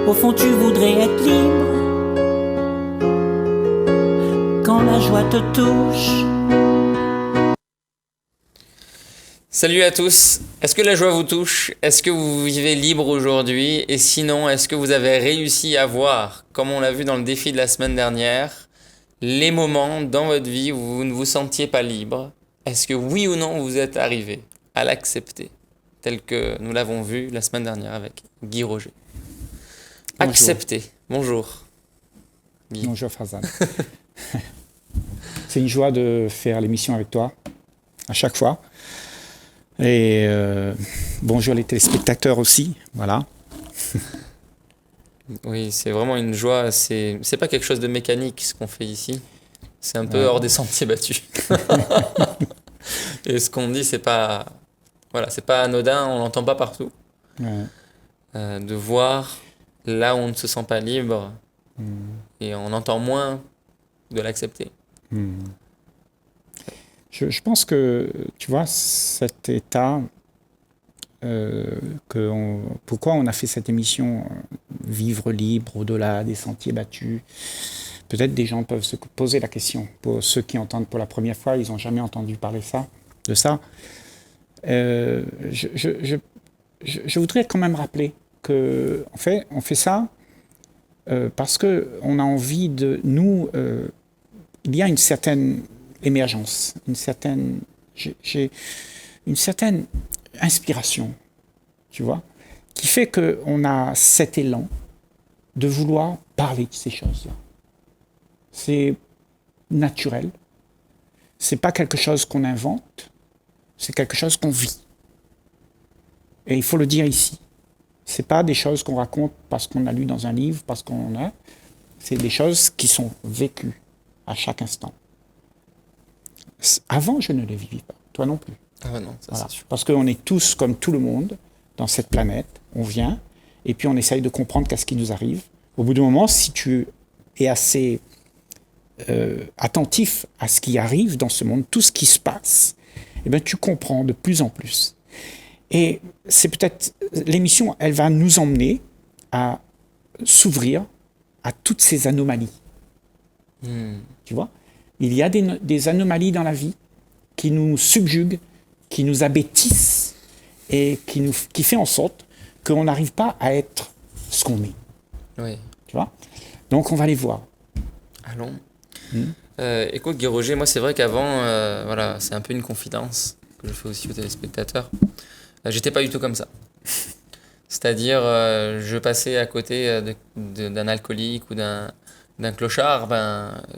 Au fond tu voudrais être libre quand la joie te touche. Salut à tous, est-ce que la joie vous touche? Est-ce que vous vivez libre aujourd'hui? Et sinon, est-ce que vous avez réussi à voir, comme on l'a vu dans le défi de la semaine dernière, les moments dans votre vie où vous ne vous sentiez pas libre? Est-ce que oui ou non vous êtes arrivé à l'accepter, tel que nous l'avons vu la semaine dernière avec Guy Roger? Bonjour. Accepter. Bonjour. Guy. Bonjour Frazan. C'est une joie de faire l'émission avec toi, à chaque fois. Et bonjour les téléspectateurs aussi, voilà. Oui, c'est vraiment une joie. C'est pas quelque chose de mécanique ce qu'on fait ici. C'est un peu hors des sentiers battus. Et ce qu'on dit, c'est pas, voilà, c'est pas anodin. On l'entend pas partout. Ouais. De voir là où on ne se sent pas libre et on entend moins de l'accepter. Je pense que, tu vois, cet état, pourquoi on a fait cette émission Vivre libre au-delà des sentiers battus, peut-être des gens peuvent se poser la question. Pour ceux qui entendent pour la première fois, ils n'ont jamais entendu parler de ça. Je voudrais quand même rappeler que, en fait, on fait ça parce qu'on a envie de nous... il y a une certaine émergence, j'ai une certaine inspiration, tu vois, qui fait qu'on a cet élan de vouloir parler de ces choses-là. C'est naturel, c'est pas quelque chose qu'on invente, c'est quelque chose qu'on vit. Et il faut le dire ici. C'est pas des choses qu'on raconte parce qu'on a lu dans un livre, c'est des choses qui sont vécues à chaque instant. Avant, je ne les vivais pas. Toi non plus. Ah non, ça Voilà. c'est sûr. Parce qu'on est tous comme tout le monde dans cette planète. On vient et puis on essaye de comprendre qu'est-ce qui nous arrive. Au bout d'un moment, si tu es assez attentif à ce qui arrive dans ce monde, tout ce qui se passe, eh bien, tu comprends de plus en plus. Et c'est peut-être... L'émission, elle va nous emmener à s'ouvrir à toutes ces anomalies. Tu vois, il y a des anomalies dans la vie qui nous subjuguent, qui nous abêtissent et qui fait en sorte qu'on n'arrive pas à être ce qu'on est. Oui. Tu vois, donc on va les voir. Allons. Écoute, Guy Roger, moi c'est vrai qu'avant, voilà, c'est un peu une confidence que je fais aussi aux téléspectateurs. J'étais pas du tout comme ça. C'est-à-dire, je passais à côté d'un alcoolique ou d'un clochard,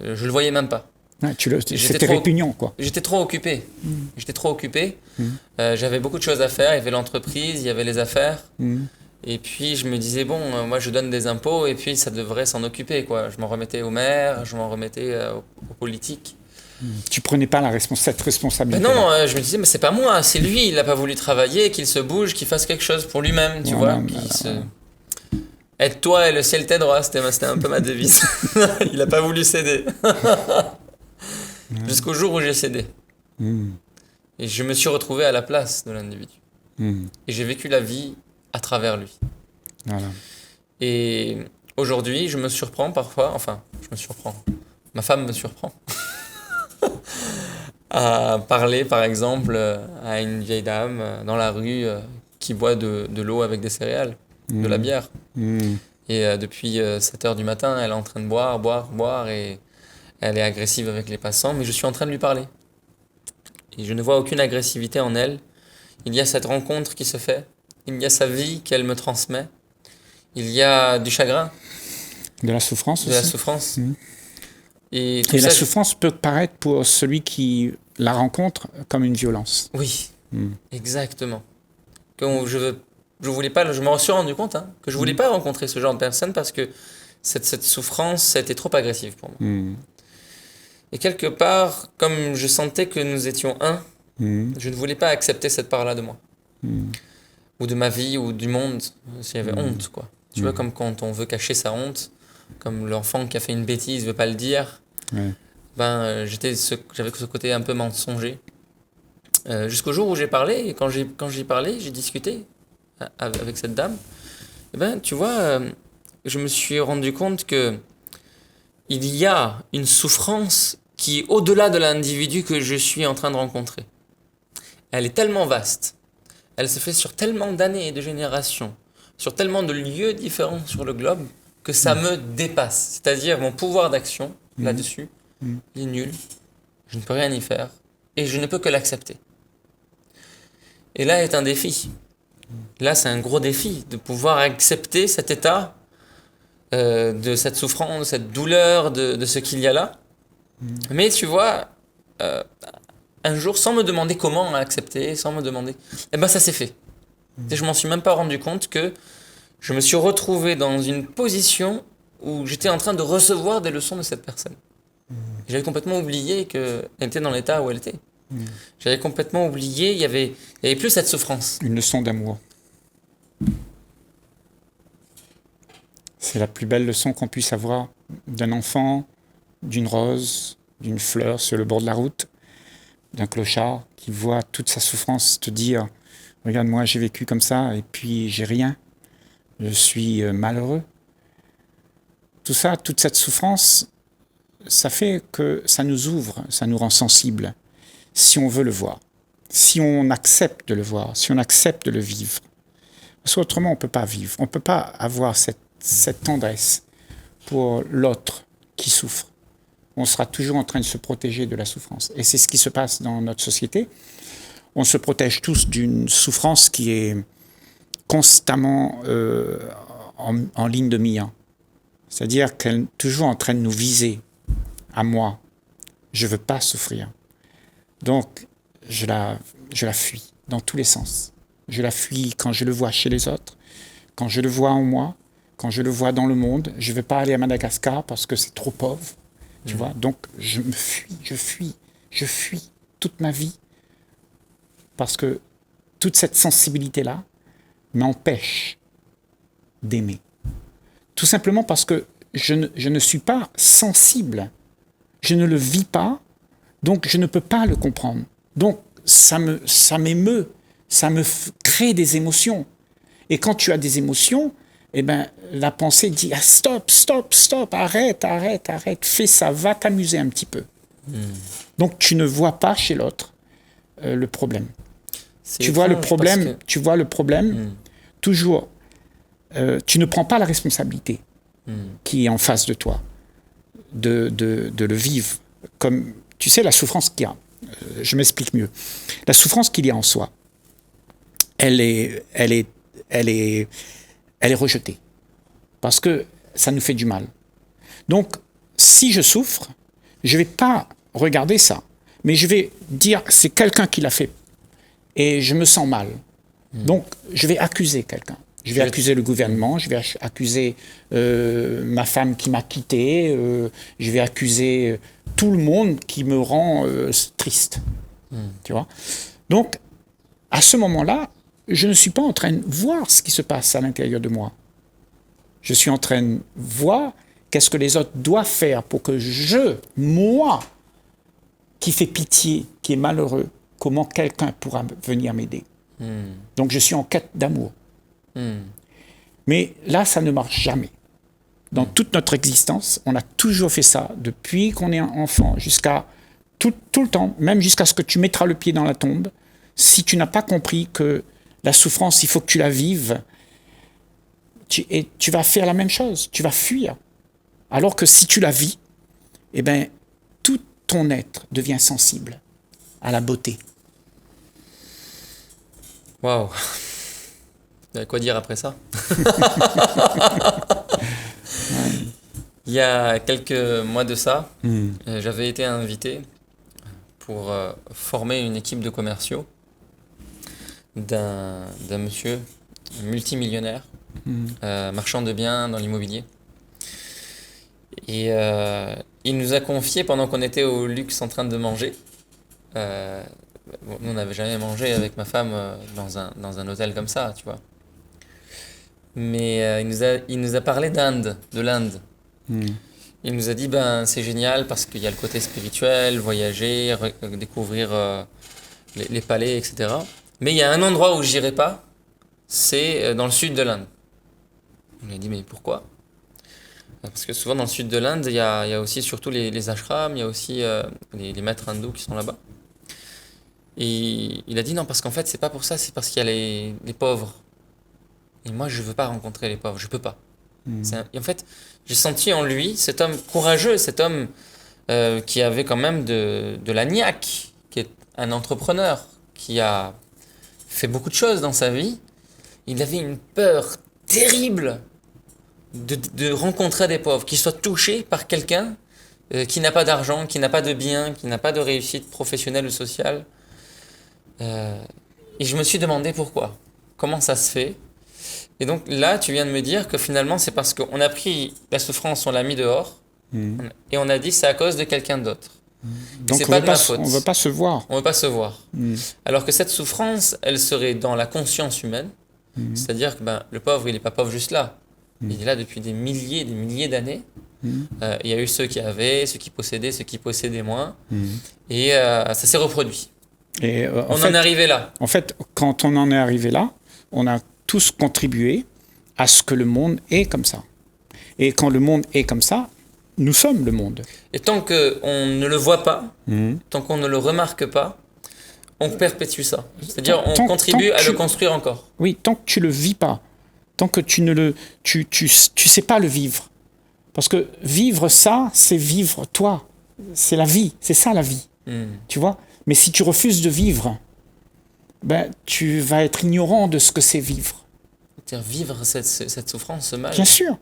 je le voyais même pas. Ouais, c'était répugnant, quoi. J'étais trop occupé. J'avais beaucoup de choses à faire. Il y avait l'entreprise, il y avait les affaires. Et puis je me disais, bon, moi je donne des impôts et puis ça devrait s'en occuper, quoi. Je m'en remettais au maire, je m'en remettais aux politiques. Tu prenais pas cette responsabilité. Mais non, je me disais, mais c'est pas moi, c'est lui. Il n'a pas voulu travailler, qu'il se bouge, qu'il fasse quelque chose pour lui-même, tu vois. Aide-toi et le ciel t'aidera, c'était un peu ma devise. Il n'a pas voulu céder. Jusqu'au jour où j'ai cédé. Et je me suis retrouvé à la place de l'individu. Et j'ai vécu la vie à travers lui. Voilà. Et aujourd'hui, je me surprends parfois, ma femme me surprend, à parler par exemple à une vieille dame dans la rue qui boit de l'eau avec des céréales, de la bière. Et depuis 7 heures du matin, elle est en train de boire et elle est agressive avec les passants, mais je suis en train de lui parler. Et je ne vois aucune agressivité en elle. Il y a cette rencontre qui se fait. Il y a sa vie qu'elle me transmet. Il y a du chagrin. De la souffrance aussi. De la souffrance. Et la souffrance peut paraître pour celui qui la rencontre comme une violence. Oui, exactement. Je voulais pas, je me suis rendu compte que je voulais pas rencontrer ce genre de personne parce que cette souffrance, ça a été trop agressive pour moi. Et quelque part, comme je sentais que nous étions un, je ne voulais pas accepter cette part-là de moi. Ou de ma vie, ou du monde, s'il y avait honte, quoi. Tu vois, comme quand on veut cacher sa honte, comme l'enfant qui a fait une bêtise ne veut pas le dire, j'avais ce côté un peu mensonger. Jusqu'au jour où j'ai parlé, et quand j'ai parlé, j'ai discuté avec cette dame, tu vois, je me suis rendu compte que il y a une souffrance qui est au-delà de l'individu que je suis en train de rencontrer. Elle est tellement vaste, elle se fait sur tellement d'années et de générations, sur tellement de lieux différents sur le globe, que ça me dépasse. C'est-à-dire mon pouvoir d'action là-dessus, il est nul, je ne peux rien y faire, et je ne peux que l'accepter. Et là est un défi. Là, c'est un gros défi de pouvoir accepter cet état, de cette souffrance, de cette douleur, de ce qu'il y a là. Mais tu vois, un jour, sans me demander comment accepter, sans me demander, eh ben ça s'est fait. Et je m'en suis même pas rendu compte que je me suis retrouvé dans une position où j'étais en train de recevoir des leçons de cette personne. J'avais complètement oublié qu'elle était dans l'état où elle était. J'avais complètement oublié, il y avait plus cette souffrance. Une leçon d'amour. C'est la plus belle leçon qu'on puisse avoir d'un enfant, d'une rose, d'une fleur sur le bord de la route, d'un clochard qui voit toute sa souffrance te dire « Regarde, moi j'ai vécu comme ça et puis j'ai rien, je suis malheureux ». Tout ça, toute cette souffrance, ça fait que ça nous ouvre, ça nous rend sensibles, si on veut le voir, si on accepte de le voir, si on accepte de le vivre. Parce qu'autrement, on ne peut pas vivre, on ne peut pas avoir cette tendresse pour l'autre qui souffre. On sera toujours en train de se protéger de la souffrance. Et c'est ce qui se passe dans notre société. On se protège tous d'une souffrance qui est constamment en ligne de mire. C'est-à-dire qu'elle est toujours en train de nous viser. À moi, je ne veux pas souffrir. Donc, je la fuis dans tous les sens. Je la fuis quand je le vois chez les autres, quand je le vois en moi, quand je le vois dans le monde. Je ne veux pas aller à Madagascar parce que c'est trop pauvre. Tu vois, donc je fuis toute ma vie parce que toute cette sensibilité-là m'empêche d'aimer. Tout simplement parce que je ne suis pas sensible, je ne le vis pas, donc je ne peux pas le comprendre. Donc ça m'émeut, ça me crée des émotions. Et quand tu as des émotions, eh ben, la pensée dit ah, stop, arrête, fais ça, va t'amuser un petit peu. Donc tu ne vois pas chez l'autre le problème. Tu vois le problème, toujours, tu ne prends pas la responsabilité qui est en face de toi, de le vivre. Comme, tu sais, la souffrance qu'il y a, je m'explique mieux. La souffrance qu'il y a en soi, elle est rejetée. Parce que ça nous fait du mal. Donc, si je souffre, je ne vais pas regarder ça. Mais je vais dire, c'est quelqu'un qui l'a fait. Et je me sens mal. Donc, je vais accuser quelqu'un. Je vais accuser le gouvernement, je vais accuser ma femme qui m'a quitté, je vais accuser tout le monde qui me rend triste. Tu vois ? Donc, à ce moment-là, je ne suis pas en train de voir ce qui se passe à l'intérieur de moi. Je suis en train de voir qu'est-ce que les autres doivent faire pour que moi, qui fais pitié, qui est malheureux, comment quelqu'un pourra venir m'aider. Donc je suis en quête d'amour. Mais là, ça ne marche jamais. Dans toute notre existence, on a toujours fait ça, depuis qu'on est enfant, jusqu'à tout le temps, même jusqu'à ce que tu mettras le pied dans la tombe. Si tu n'as pas compris que la souffrance, il faut que tu la vives, tu vas faire la même chose, tu vas fuir. Alors que si tu la vis, eh ben, tout ton être devient sensible à la beauté. Waouh. Il y a quoi dire après ça? Il y a quelques mois de ça, j'avais été invité pour former une équipe de commerciaux d'un monsieur multimillionnaire, marchand de biens dans l'immobilier. Et il nous a confié, pendant qu'on était au luxe en train de manger, nous on n'avait jamais mangé avec ma femme dans un hôtel comme ça, tu vois. Mais il nous a parlé de l'Inde. Il nous a dit, c'est génial parce qu'il y a le côté spirituel, voyager, découvrir les palais, etc. Mais il y a un endroit où j'irai pas, c'est dans le sud de l'Inde. On lui a dit, mais pourquoi? Parce que souvent dans le sud de l'Inde, il y a aussi surtout les ashrams, il y a aussi les maîtres hindous qui sont là-bas. Et il a dit non, parce qu'en fait, c'est pas pour ça, c'est parce qu'il y a les pauvres. Et moi, je veux pas rencontrer les pauvres, je peux pas. Et en fait, j'ai senti en lui cet homme courageux, cet homme qui avait quand même de la niaque, qui est un entrepreneur, qui a fait beaucoup de choses dans sa vie. Il avait une peur terrible de rencontrer des pauvres, qu'ils soient touchés par quelqu'un qui n'a pas d'argent, qui n'a pas de biens, qui n'a pas de réussite professionnelle ou sociale. Et je me suis demandé pourquoi. Comment ça se fait? Et donc là, tu viens de me dire que finalement, c'est parce qu'on a pris la souffrance, on l'a mis dehors, et on a dit c'est à cause de quelqu'un d'autre. Donc c'est on pas ne de ma faute. veut pas se voir. On ne veut pas se voir. Alors que cette souffrance, elle serait dans la conscience humaine. C'est-à-dire que le pauvre, il n'est pas pauvre juste là. Il est là depuis des milliers d'années. Il y a eu ceux qui avaient, ceux qui possédaient moins. Et ça s'est reproduit. Et, on en est arrivé là. En fait, quand on en est arrivé là, on a tous contribué à ce que le monde est comme ça. Et quand le monde est comme ça, nous sommes le monde. Et tant qu'on ne le voit pas, tant qu'on ne le remarque pas, on perpétue ça. C'est-à-dire on contribue à le construire encore. Oui, tant que tu le vis pas, tant que tu sais pas le vivre. Parce que vivre ça, c'est vivre toi. C'est la vie, c'est ça la vie. Tu vois? Mais si tu refuses de vivre, tu vas être ignorant de ce que c'est vivre. C'est-à-dire vivre cette souffrance, ce mal. Bien sûr,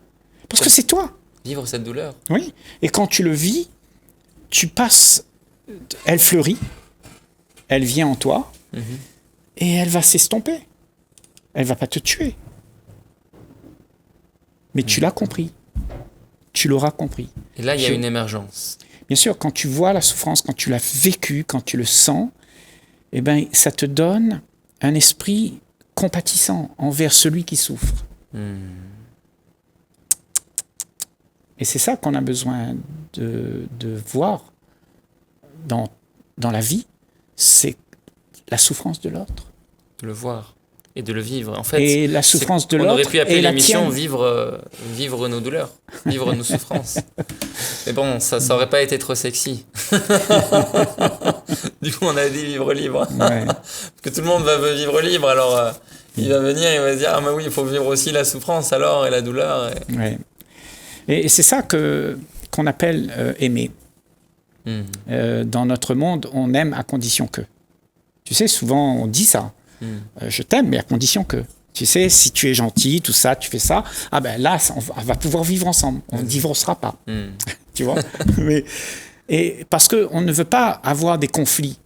parce que c'est toi. Vivre cette douleur. Oui, et quand tu le vis, tu passes, elle fleurit, elle vient en toi, et elle va s'estomper. Elle va pas te tuer. Mais tu l'as compris. Tu l'auras compris. Et là, il y a une émergence. Bien sûr, quand tu vois la souffrance, quand tu l'as vécue, quand tu le sens, ça te donne un esprit compatissant envers celui qui souffre. Et c'est ça qu'on a besoin de voir dans la vie, c'est la souffrance de l'autre. De le voir et de le vivre. En fait, et la souffance de l'autre. On aurait pu appeler l'émission « vivre nos douleurs, vivre nos souffrances ». Mais bon, ça aurait pas été trop sexy. Du coup, on a dit vivre libre. Ouais. Parce que tout le monde va vivre libre, alors il va venir, il va se dire « Ah mais oui, il faut vivre aussi la souffrance alors, et la douleur. » Ouais. Et c'est ça qu'on appelle aimer. Dans notre monde, on aime à condition que. Tu sais, souvent on dit ça. Je t'aime, mais à condition que. Tu sais, si tu es gentil, tout ça, tu fais ça, là, on va pouvoir vivre ensemble. On ne divorcera pas. Tu vois? Et parce qu'on ne veut pas avoir des conflits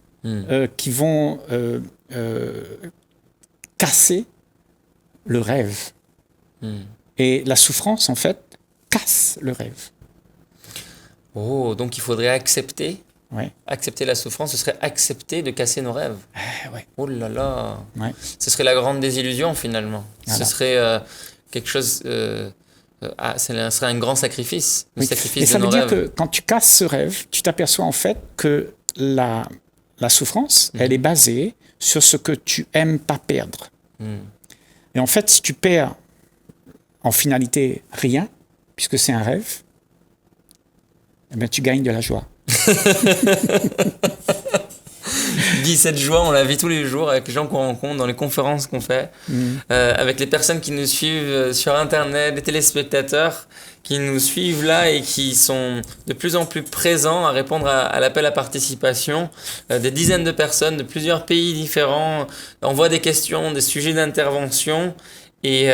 qui vont casser le rêve. Et la souffrance, en fait, casse le rêve. Oh, donc il faudrait accepter. Ouais. Accepter la souffrance, ce serait accepter de casser nos rêves. Ouais. Oh là là. Ouais. Ce serait la grande désillusion finalement. Voilà. Ce serait quelque chose. Ce serait un grand sacrifice. Le sacrifice Et ça de nos veut dire rêves. que quand tu casses ce rêve, tu t'aperçois en fait que la souffrance, elle est basée sur ce que tu aimes pas perdre. Et en fait, si tu perds en finalité rien, puisque c'est un rêve, tu gagnes de la joie. Guy, cette joie, on la vit tous les jours avec les gens qu'on rencontre, dans les conférences qu'on fait, avec les personnes qui nous suivent sur Internet, les téléspectateurs qui nous suivent là et qui sont de plus en plus présents à répondre à l'appel à participation. Des dizaines de personnes de plusieurs pays différents envoient des questions, des sujets d'intervention. Et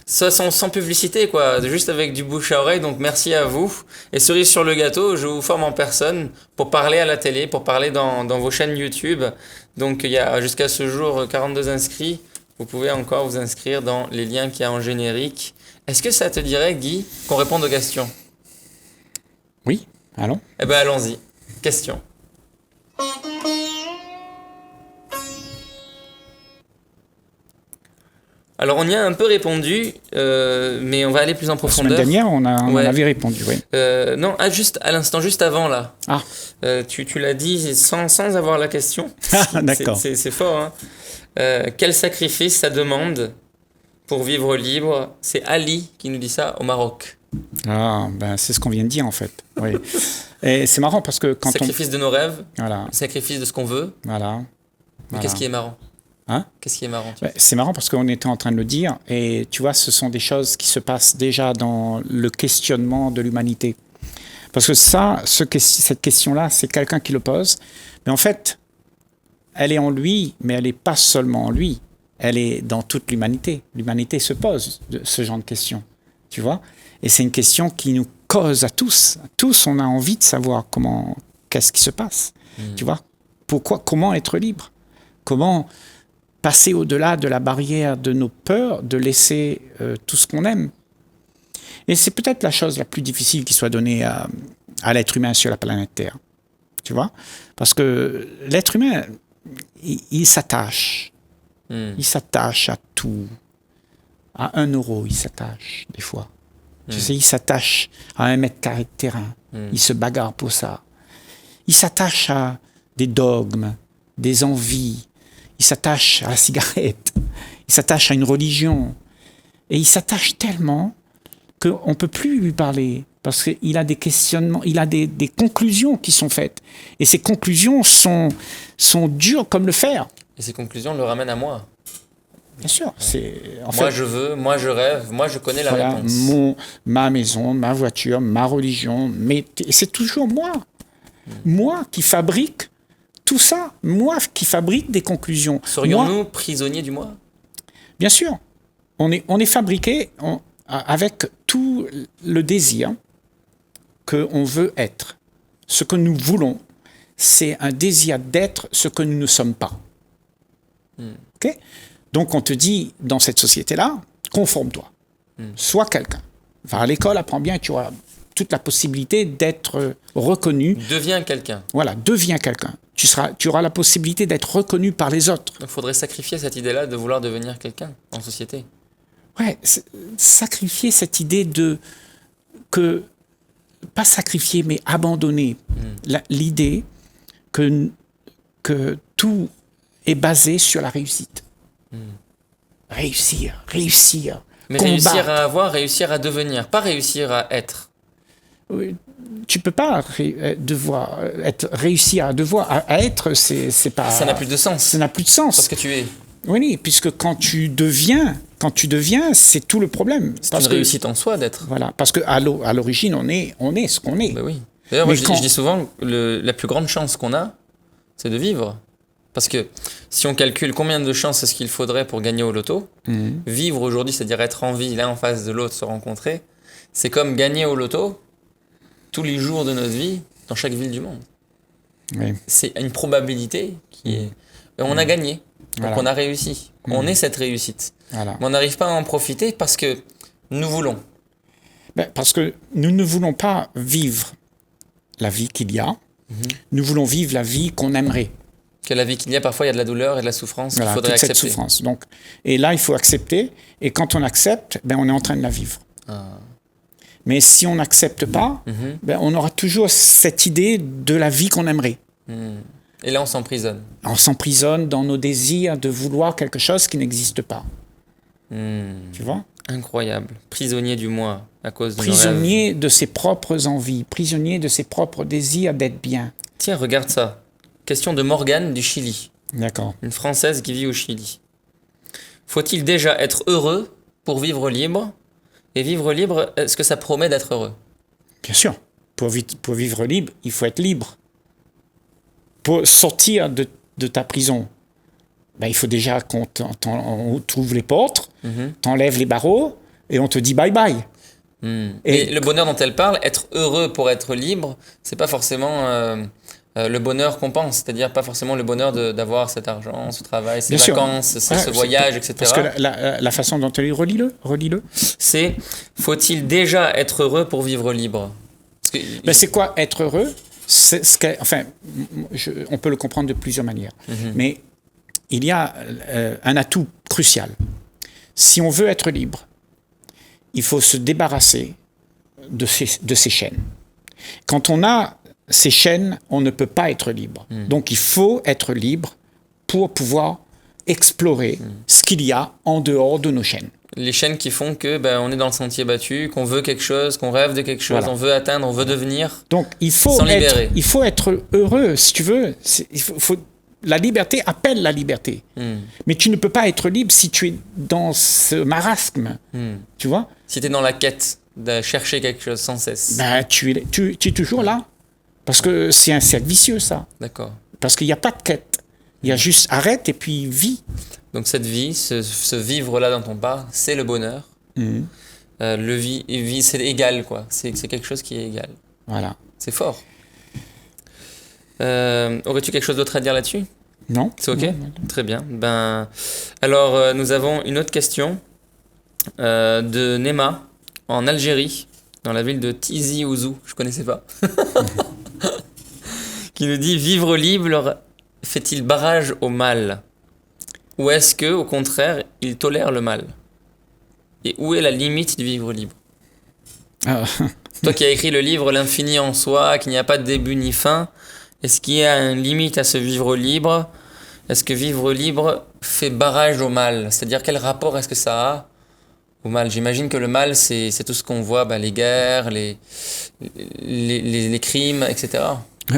ça sans publicité, quoi, juste avec du bouche à oreille. Donc merci à vous. Et cerise sur le gâteau, je vous forme en personne pour parler à la télé, pour parler dans vos chaînes YouTube. Donc il y a jusqu'à ce jour 42 inscrits. Vous pouvez encore vous inscrire dans les liens qu'il y a en générique. Est-ce que ça te dirait, Guy, qu'on réponde aux questions? Oui, allons. Eh bien allons-y. Question. Alors, on y a un peu répondu, mais on va aller plus en profondeur. La semaine dernière, on en avait répondu, oui. Non, juste à l'instant, juste avant, là. Ah. Tu l'as dit sans avoir la question. Ah, d'accord. C'est fort, hein. Quel sacrifice ça demande pour vivre libre? C'est Ali qui nous dit ça au Maroc. Ah, ben c'est ce qu'on vient de dire en fait. Oui. Et c'est marrant parce que quand sacrifice de nos rêves, Voilà, sacrifice de ce qu'on veut. voilà. Mais Voilà. qu'est-ce qui est marrant? Hein? Qu'est-ce qui est marrant? Ben, c'est marrant parce qu'on était en train de le dire et tu vois, ce sont des choses qui se passent déjà dans le questionnement de l'humanité. Parce que ça, cette question-là, c'est quelqu'un qui le pose. Mais en fait, elle est en lui, mais elle n'est pas seulement en lui. Elle est dans toute l'humanité. L'humanité se pose ce genre de questions, tu vois. Et c'est une question qui nous cause à tous. Tous, on a envie de savoir qu'est-ce qui se passe, tu vois. Comment être libre? Comment passer au-delà de la barrière de nos peurs, de laisser tout ce qu'on aime? Et c'est peut-être la chose la plus difficile qui soit donnée à l'être humain sur la planète Terre, tu vois. Parce que l'être humain, il s'attache. Il s'attache à tout. À 1 euro, il s'attache, des fois. Tu sais, il s'attache à 1 mètre carré de terrain. Il se bagarre pour ça. Il s'attache à des dogmes, des envies. Il s'attache à la cigarette. Il s'attache à une religion. Et il s'attache tellement qu'on ne peut plus lui parler. Parce qu'il a des questionnements, il a des conclusions qui sont faites. Et ces conclusions sont dures comme le fer. Et ces conclusions le ramènent à moi. Bien sûr. Moi, je veux, moi, je rêve, moi, je connais la réponse. Ma maison, ma voiture, ma religion, c'est toujours moi. Moi qui fabrique tout ça. Moi qui fabrique des conclusions. Serions-nous prisonniers du moi? Bien sûr. On est fabriqué avec tout le désir qu'on veut être. Ce que nous voulons, c'est un désir d'être ce que nous ne sommes pas. Ok? Donc on te dit, dans cette société-là, conforme-toi. Sois quelqu'un. Va à l'école, apprends bien, tu auras toute la possibilité d'être reconnu. Deviens quelqu'un. Voilà, deviens quelqu'un. Tu auras la possibilité d'être reconnu par les autres. Il faudrait sacrifier cette idée-là de vouloir devenir quelqu'un en société. Ouais, sacrifier cette idée pas sacrifier, mais abandonner l'idée que tout est basé sur la réussite. Réussir. Mais combattre. réussir à avoir, réussir à devenir, pas réussir à être. Oui, tu peux pas réussir à être, c'est pas. Ça n'a plus de sens. Ça n'a plus de sens. Parce que tu es. Oui, puisque quand tu deviens, c'est tout le problème. C'est une réussite en soi d'être. Voilà, parce que à l'origine, on est ce qu'on est. Ben oui. D'ailleurs, moi, je dis souvent, la plus grande chance qu'on a, c'est de vivre. Parce que si on calcule combien de chances est-ce qu'il faudrait pour gagner au loto, vivre aujourd'hui, c'est-à-dire être en vie, l'un en face de l'autre, se rencontrer, c'est comme gagner au loto tous les jours de notre vie dans chaque ville du monde. Oui. C'est une probabilité qui est... Et on a gagné, donc on a réussi. On est cette réussite. Voilà. Mais on n'arrive pas à en profiter parce que nous voulons. Parce que nous ne voulons pas vivre la vie qu'il y a, nous voulons vivre la vie qu'on aimerait. Que la vie qu'il y a, parfois, il y a de la douleur et de la souffrance qu'il faudrait accepter. Cette souffrance. Donc, et là, il faut accepter. Et quand on accepte, on est en train de la vivre. Mais si on n'accepte pas, on aura toujours cette idée de la vie qu'on aimerait. Et là, on s'emprisonne. On s'emprisonne dans nos désirs de vouloir quelque chose qui n'existe pas. Tu vois? Incroyable. Prisonnier du moi à cause de nos rêves. Prisonnier de ses propres envies, prisonnier de ses propres désirs d'être bien. Tiens, regarde ça. Question de Morgane du Chili. D'accord. Une Française qui vit au Chili. Faut-il déjà être heureux pour vivre libre? Et vivre libre, est-ce que ça promet d'être heureux? Bien sûr. Pour vivre libre, il faut être libre. Pour sortir de ta prison, il faut déjà qu'on trouve les portes, t'enlèves les barreaux et on te dit bye bye. Et le bonheur dont elle parle, être heureux pour être libre, c'est pas forcément le bonheur qu'on pense, c'est-à-dire pas forcément le bonheur d'avoir cet argent, ce travail, ces vacances, ce voyage, etc. Parce que la façon dont elle est, relis-le. C'est, faut-il déjà être heureux pour vivre libre? C'est quoi être heureux? On peut le comprendre de plusieurs manières. Mais il y a un atout crucial. Si on veut être libre, il faut se débarrasser de ces chaînes. Quand on a ces chaînes, on ne peut pas être libre. Donc il faut être libre pour pouvoir explorer ce qu'il y a en dehors de nos chaînes. Les chaînes qui font que on est dans le sentier battu, qu'on veut quelque chose, qu'on rêve de quelque chose, Voilà. on veut atteindre, on veut devenir. Donc, il faut être heureux, si tu veux. La liberté appelle la liberté. Mais tu ne peux pas être libre si tu es dans ce marasme. Tu vois? Si tu es dans la quête de chercher quelque chose sans cesse. Tu es toujours là. Parce que c'est un cercle vicieux, ça. D'accord. Parce qu'il n'y a pas de quête. Il y a juste arrête et puis vis. Donc cette vie, ce vivre-là dont on parle, c'est le bonheur. C'est égal, quoi. C'est quelque chose qui est égal. Voilà. C'est fort. Aurais-tu quelque chose d'autre à dire là-dessus? Non. C'est OK? Non. Très bien. Alors, nous avons une autre question de Nema, en Algérie, dans la ville de Tizi Ouzou. Je ne connaissais pas. Qui nous dit: vivre libre fait-il barrage au mal? Ou est-ce que, au contraire, il tolère le mal? Et où est la limite du vivre libre? Toi qui as écrit le livre L'infini en soi, qu'il n'y a pas de début ni fin, est-ce qu'il y a une limite à ce vivre libre? Est-ce que vivre libre fait barrage au mal? C'est-à-dire, quel rapport est-ce que ça a au mal? J'imagine que le mal, c'est tout ce qu'on voit, les guerres, les crimes, etc.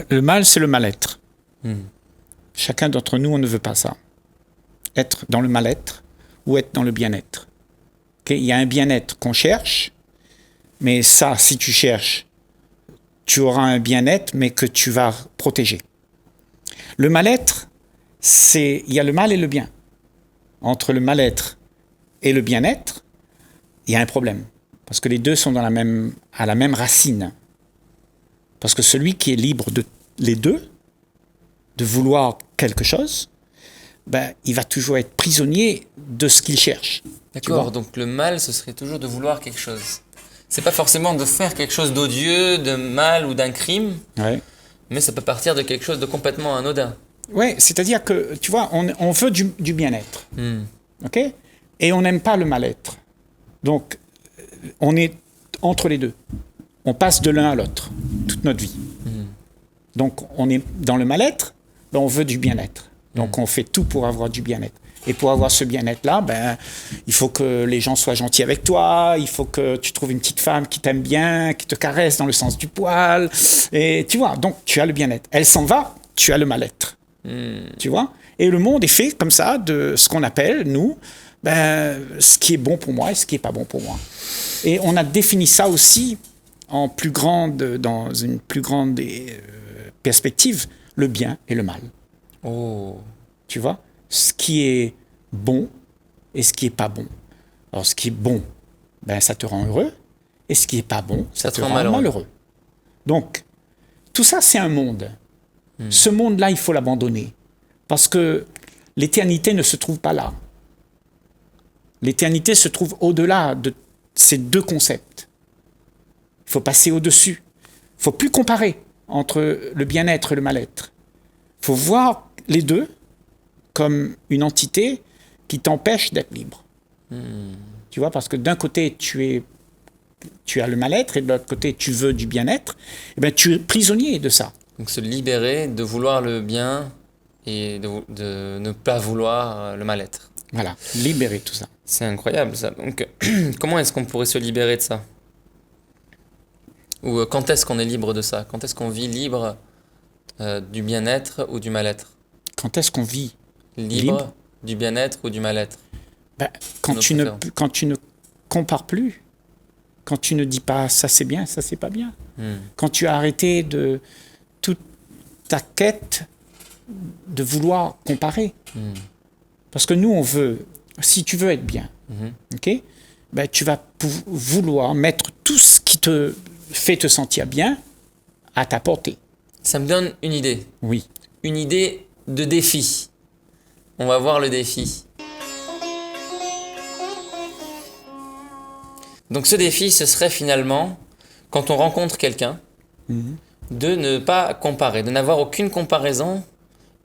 Le mal, c'est le mal-être. Chacun d'entre nous, on ne veut pas ça. Être dans le mal-être ou être dans le bien-être. Okay? Il y a un bien-être qu'on cherche, mais ça, si tu cherches, tu auras un bien-être, mais que tu vas protéger. Le mal-être, il y a le mal et le bien. Entre le mal-être et le bien-être, il y a un problème. Parce que les deux sont à la même racine. Parce que celui qui est libre de les deux, de vouloir quelque chose, il va toujours être prisonnier de ce qu'il cherche. D'accord, donc le mal, ce serait toujours de vouloir quelque chose. C'est pas forcément de faire quelque chose d'odieux, de mal ou d'un crime, mais ça peut partir de quelque chose de complètement anodin. Oui, c'est-à-dire que, tu vois, on veut du bien-être. OK? Et on n'aime pas le mal-être. Donc, on est entre les deux. On passe de l'un à l'autre, toute notre vie. Donc, on est dans le mal-être, on veut du bien-être. Donc, on fait tout pour avoir du bien-être. Et pour avoir ce bien-être-là, il faut que les gens soient gentils avec toi, il faut que tu trouves une petite femme qui t'aime bien, qui te caresse dans le sens du poil. Et tu vois, donc tu as le bien-être. Elle s'en va, tu as le mal-être. Tu vois? Et le monde est fait comme ça, de ce qu'on appelle, nous, ce qui est bon pour moi et ce qui n'est pas bon pour moi. Et on a défini ça aussi dans une plus grande perspective, le bien et le mal. Oh. Tu vois? Ce qui est bon et ce qui n'est pas bon. Alors, ce qui est bon, ça te rend heureux, et ce qui n'est pas bon, ça te rend malheureux. Donc, tout ça, c'est un monde. Ce monde-là, il faut l'abandonner. Parce que l'éternité ne se trouve pas là. L'éternité se trouve au-delà de ces deux concepts. Il faut passer au-dessus. Il ne faut plus comparer entre le bien-être et le mal-être. Il faut voir les deux comme une entité qui t'empêche d'être libre. Tu vois, parce que d'un côté, tu as le mal-être, et de l'autre côté, tu veux du bien-être, tu es prisonnier de ça. Donc se libérer de vouloir le bien et de ne pas vouloir le mal-être. Voilà, libérer tout ça. C'est incroyable ça. Donc comment est-ce qu'on pourrait se libérer de ça? Ou quand est-ce qu'on est libre de ça? Quand est-ce qu'on vit libre du bien-être ou du mal-être? Quand est-ce qu'on vit libre du bien-être ou du mal-être? Quand tu ne compares plus, quand tu ne dis pas ça c'est bien, ça c'est pas bien. Quand tu as arrêté de toute ta quête de vouloir comparer. Parce que nous on veut, si tu veux être bien, ok, tu vas vouloir mettre tout ce qui te fait te sentir bien à ta portée. Ça me donne une idée. Oui. Une idée de défi. On va voir le défi. Donc ce défi, ce serait finalement, quand on rencontre quelqu'un, de ne pas comparer, de n'avoir aucune comparaison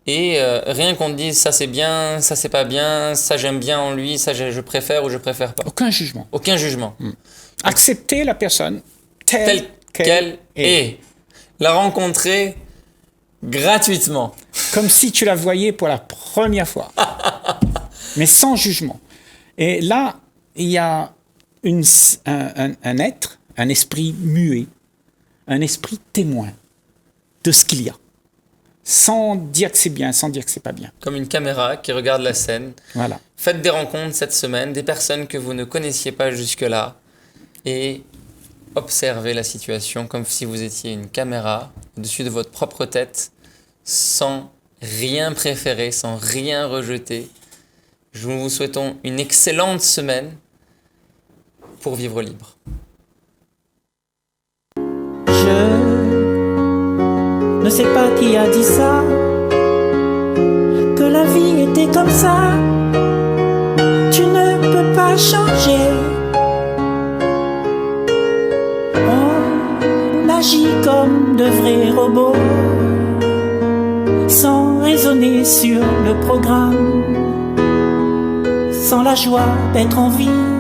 et rien qu'on te dise ça c'est bien, ça c'est pas bien, ça j'aime bien en lui, ça je préfère ou je préfère pas. Aucun jugement. Aucun jugement. Accepter la personne telle qu'elle est. La rencontrer gratuitement. Comme si tu la voyais pour la première fois. Mais sans jugement. Et là, il y a un être, un esprit muet, un esprit témoin de ce qu'il y a, sans dire que c'est bien, sans dire que c'est pas bien. Comme une caméra qui regarde la scène. Voilà. Faites des rencontres cette semaine, des personnes que vous ne connaissiez pas jusque-là, et observez la situation comme si vous étiez une caméra au-dessus de votre propre tête, sans rien préférer, sans rien rejeter. Nous vous souhaitons une excellente semaine pour vivre libre. Je ne sais pas qui a dit ça, que la vie était comme ça. Tu ne peux pas changer. On agit comme de vrais robots, sans raisonner sur le programme, sans la joie d'être en vie.